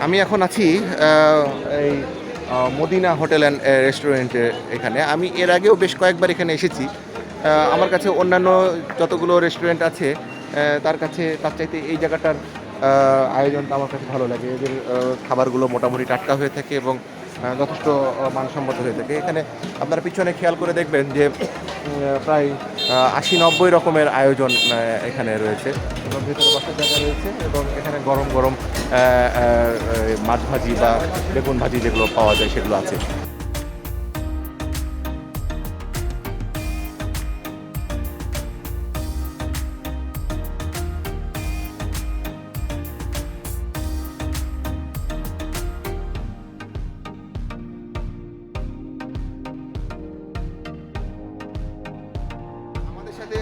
আমি এখন আছি এই মদিনা হোটেল অ্যান্ড রেস্টুরেন্টে। এখানে আমি এর আগেও বেশ কয়েকবার এখানে এসেছি। আমার কাছে অন্যান্য যতগুলো রেস্টুরেন্ট আছে তার চাইতে এই জায়গাটার আয়োজনটা আমার কাছে ভালো লাগে। এদের খাবারগুলো মোটামুটি টাটকা হয়ে থাকে এবং যথেষ্ট মানসম্মত হয়ে থাকে। এখানে আপনারা পিছনে খেয়াল করে দেখবেন যে প্রায় ৮০-৯০ রকমের আয়োজন এখানে রয়েছে এবং ভেতরে বসার জায়গা রয়েছে এবং এখানে গরম গরম মাছ ভাজি বা বেগুন ভাজি যেগুলো পাওয়া যায় সেগুলো আছে। আমাদের সাথে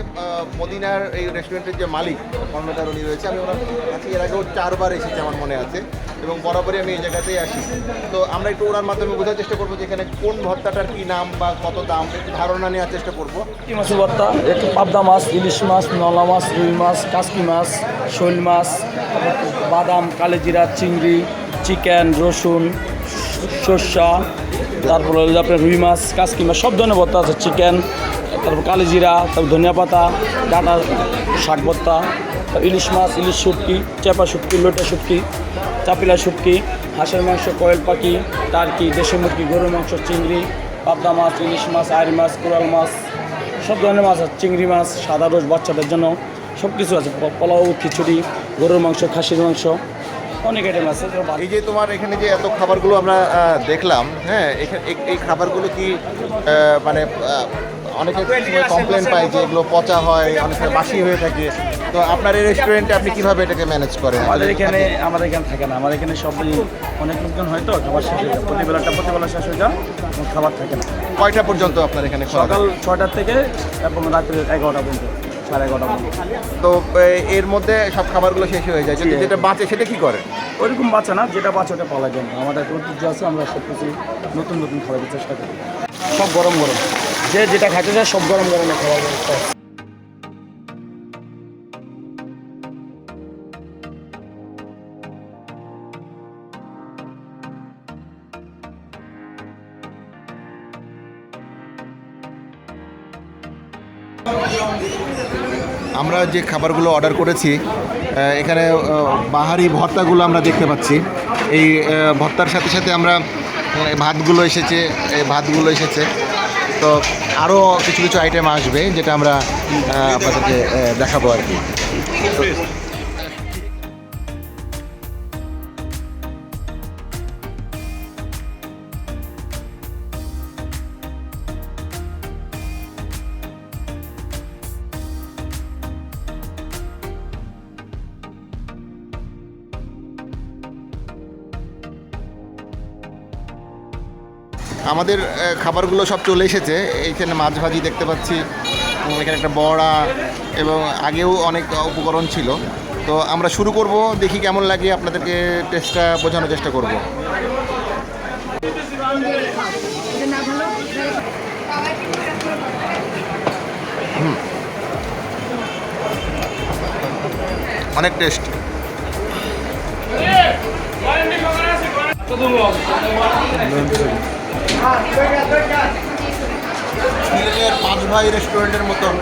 মদিনার এই রেস্টুরেন্টের যে মালিক কর্ণধার উনি রয়েছে, আমি ওনার কাছে এর আগেও 4 বার এসেছি আমার মনে আছে এবং বরাবরই আমি এই জায়গাতেই আসি। তো আমরা একটু ওনার মাধ্যমে বোঝার চেষ্টা করবো যে এখানে কোন ভর্তাটার কী নাম বা কত দাম, একটু ধারণা নেওয়ার চেষ্টা করবো। কি মাছের ভর্তা, একটু পাবদা মাছ, ইলিশ মাছ, নলা মাছ, রুই মাছ, কাসকি মাছ, শৈল মাছ, বাদাম, কালেজিরা, চিংড়ি, চিকেন, রসুন, সর্ষা, তারপরে হলো আপনার রুই মাছ, কাসকি মাছ, সব ধরনের ভর্তা আছে। চিকেন, তারপর কালেজিরা, তারপর ধনিয়া পাতা, ডাঁটা শাক ভর্তা, ইলিশ মাছ, ইলিশ শুটকি, চেপা শুটকি, লোটা শুটকি, চাপিলা শুটকি, হাঁসের মাংস, কোয়েল পাখি, টার্কি, দেশি মুরগি, গরুর মাংস, চিংড়ি, পাবদা মাছ, ইলিশ মাছ, আইড় মাছ, কোরাল মাছ, সব ধরনের মাছ আছে। চিংড়ি মাছ, সাদা রোজ বাচ্চাদের জন্য সব কিছু আছে। পোলাও, খিচুড়ি, গরুর মাংস, খাসির মাংস, অনেক আইটেম আছে। এই যে তোমার এখানে যে এত খাবারগুলো আমরা দেখলাম, হ্যাঁ, এই খাবারগুলো কি মানে অনেকে কমপ্লেন পায় যে এগুলো পচা হয়, অনেক সময় বাসি হয়ে থাকে। তো আপনার এই রেস্টুরেন্টে আপনি কিভাবে এটাকে ম্যানেজ করেন? আমাদের এখানে থাকে না। আমার এখানে সব অনেক লোকজন হয় তো, খাবার শেষ হয়ে যায়, প্রতিবেলা শেষ হয়ে যায়, খাবার থাকে না। কয়টা পর্যন্ত আপনার এখানে খাওয়া সকাল 6টার থেকে এবং রাত্রে 11টা পর্যন্ত, 11:30 পর্যন্ত। তো এর মধ্যে সব খাবারগুলো শেষ হয়ে যায়, যদি যেটা বাঁচে সেটা কি করেন? ওইরকম বাচ্চা না, যেটা বাচ্চা ওটা পাওয়া যায় না। আমাদের একটা ঐতিহ্য আছে, আমরা সব কিছু নতুন নতুন খাবারের চেষ্টা করি। সব গরম গরম, যে যেটা খাইতে চায় সব গরম গরমে খাওয়া ব্যবস্থা আছে। আমরা যে খাবারগুলো অর্ডার করেছি এখানে বাহারি ভর্তাগুলো আমরা দেখতে পাচ্ছি। এই ভর্তার সাথে সাথে আমরা ভাতগুলো এসেছে। তো আরও কিছু কিছু আইটেম আসবে যেটা আমরা আপনাদেরকে দেখাবো আর কি। আমাদের খাবারগুলো সব চলে এসেছে। এইখানে মাছ ভাজি দেখতে পাচ্ছি, এখানে একটা বড়া এবং আগেও অনেক উপকরণ ছিল। তো আমরা শুরু করব, দেখি কেমন লাগে, আপনাদেরকে টেস্টটা বোঝানোর চেষ্টা করব। অনেক টেস্ট। সিলেটের পাঁচ ভাই রেস্টুরেন্টের মতন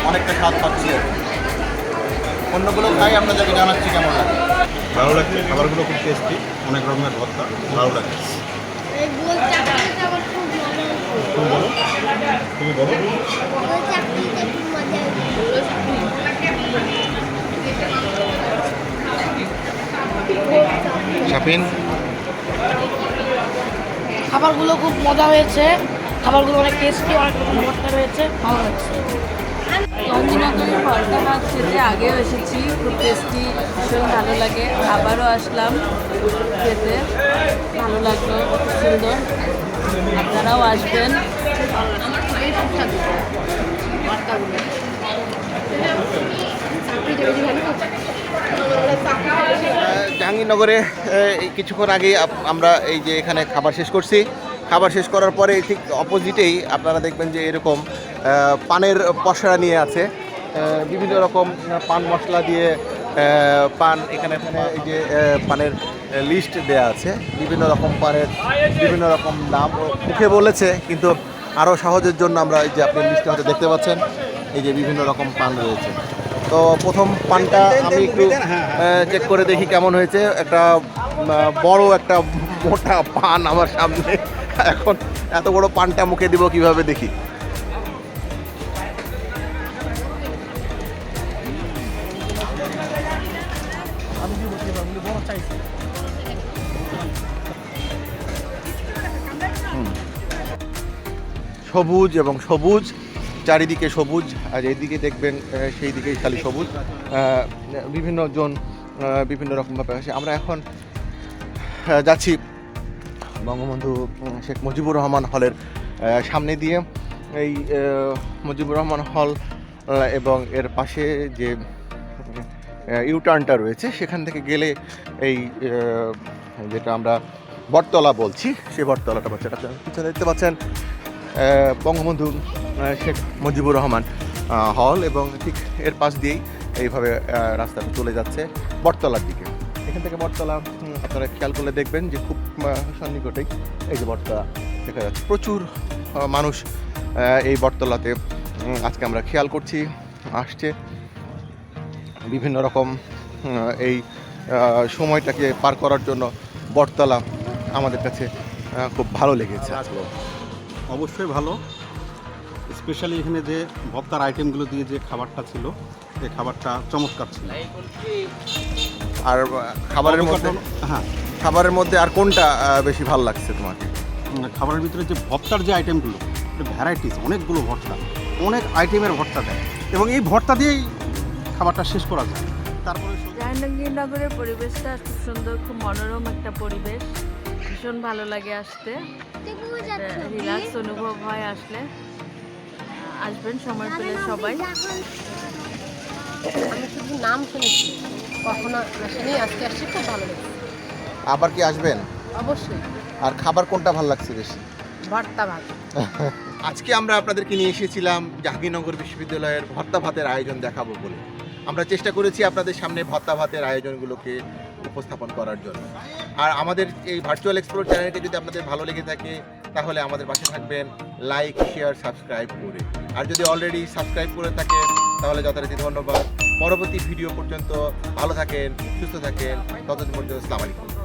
অনেকটা স্বাদ পাচ্ছি। অন্যগুলো খাই আপনাদেরকে জানাচ্ছি কেমন লাগে। ভালো লাগছে, খাবারগুলো খুব টেস্টি, অনেক রকমের ভর্তা, ভালো লাগে। তুমি বলো। শাপিন, খাবারগুলো খুব মজা হয়েছে, খাবারগুলো অনেক টেস্টি, অনেক রকম ভর্তা রয়েছে, ভালো লাগছে। নন্দীনগরের ভর্তা মাছ খেতে আগেও এসেছি, খুব টেস্টি, ভীষণ ভালো লাগে। আবারও আসলাম খেতে, ভালো লাগলো, খুব সুন্দর। আপনারাও আসবেন। জাহাঙ্গীরনগরে কিছুক্ষণ আগেই আমরা এই যে এখানে খাবার শেষ করছি। খাবার শেষ করার পরে ঠিক অপোজিটেই আপনারা দেখবেন যে এরকম পানের পসরা নিয়ে আছে, বিভিন্ন রকম পান মশলা দিয়ে পান এখানে এই যে পানের লিস্ট দেয়া আছে বিভিন্ন রকম পানের বিভিন্ন রকম দাম ও মুখে বলেছে, কিন্তু আরও সহজের জন্য আমরা এই যে আপনি লিস্টে হয়তো দেখতে পাচ্ছেন এই যে বিভিন্ন রকম পান রয়েছে। তো প্রথম পানটা আমি একটু চেক করে দেখি কেমন হয়েছে। একটা বড় একটা মোটা পান আমার সামনে, এখন এত বড় পানটা মুখে দিব কিভাবে দেখি। সবুজ এবং সবুজ, চারিদিকে সবুজ, আর এইদিকে দেখবেন সেই দিকেই খালি সবুজ। বিভিন্ন জন বিভিন্ন রকমভাবে আসে। আমরা এখন যাচ্ছি বঙ্গবন্ধু শেখ মুজিবুর রহমান হলের সামনে দিয়ে। এই মুজিবুর রহমান হল এবং এর পাশে যে ইউটার্নটা রয়েছে সেখান থেকে গেলে এই যেটা আমরা বটতলা বলছি সেই বটতলাটা পাচ্ছে। এটা পিছনে দেখতে পাচ্ছেন বঙ্গবন্ধু শেখ মুজিবুর রহমান হল, এবং ঠিক এর পাশ দিয়েই এইভাবে রাস্তাটা চলে যাচ্ছে বটতলার দিকে। এখান থেকে বটতলা আপনারা খেয়াল করলে দেখবেন যে খুব সন্নিকটেই এই যে বটতলা দেখা যাচ্ছে। প্রচুর মানুষ এই বটতলাতে আজকে আমরা খেয়াল করছি আসছে। বিভিন্ন রকম এই সময়টাকে পার করার জন্য বটতলা আমাদের কাছে খুব ভালো লেগেছে। অবশ্যই ভালো, স্পেশালি এখানে যে ভর্তার আইটেমগুলো দিয়ে যে খাবারটা ছিল, এই খাবারটা চমৎকার ছিল। আর খাবারের মধ্যে হ্যাঁ, খাবারের মধ্যে আর কোনটা বেশি ভালো লাগছে তোমাকে? খাবারের ভিতরে যে ভর্তার যে আইটেমগুলো, ভ্যারাইটিস, অনেকগুলো ভর্তা, অনেক আইটেমের ভর্তা দেয়, এবং এই ভর্তা দিয়েই খাবারটা শেষ করা যায়। তারপরে জাহাঙ্গীরনগরের পরিবেশটা খুব সুন্দর, খুব মনোরম একটা পরিবেশ, ভীষণ ভালো লাগে আসতে, রিল্যাক্স অনুভব হয় আসলে। আসবেন সময় পেলে সবাই। আমি শুধু নাম শুনেছি, কখনো আসেনি, আজকে আসছি, খুব ভালো লেগেছে। আবার কি আসবেন? অবশ্যই। আর খাবার কোনটা ভালো লাগছে বেশি? ভর্তা ভাত। আজকে আমরা আপনাদেরকে নিয়ে এসেছিলাম জাহাঙ্গীরনগর বিশ্ববিদ্যালয়ের ভর্তা ভাতের আয়োজন দেখাবো বলে। আমরা চেষ্টা করেছি আপনাদের সামনে ভর্তা ভাতের আয়োজনগুলোকে উপস্থাপন করার জন্য। আর আমাদের এই ভার্চুয়াল এক্সপ্লোর চ্যানেলটি যদি আপনাদের ভালো লেগে থাকে তাহলে আমাদের পাশে থাকবেন লাইক, শেয়ার, সাবস্ক্রাইব করে। আর যদি অলরেডি সাবস্ক্রাইব করে থাকেন তাহলে যথারীতি ধন্যবাদ। পরবর্তী ভিডিও পর্যন্ত ভালো থাকেন, সুস্থ থাকেন, ততদিন পর্যন্ত আসসালামু আলাইকুম।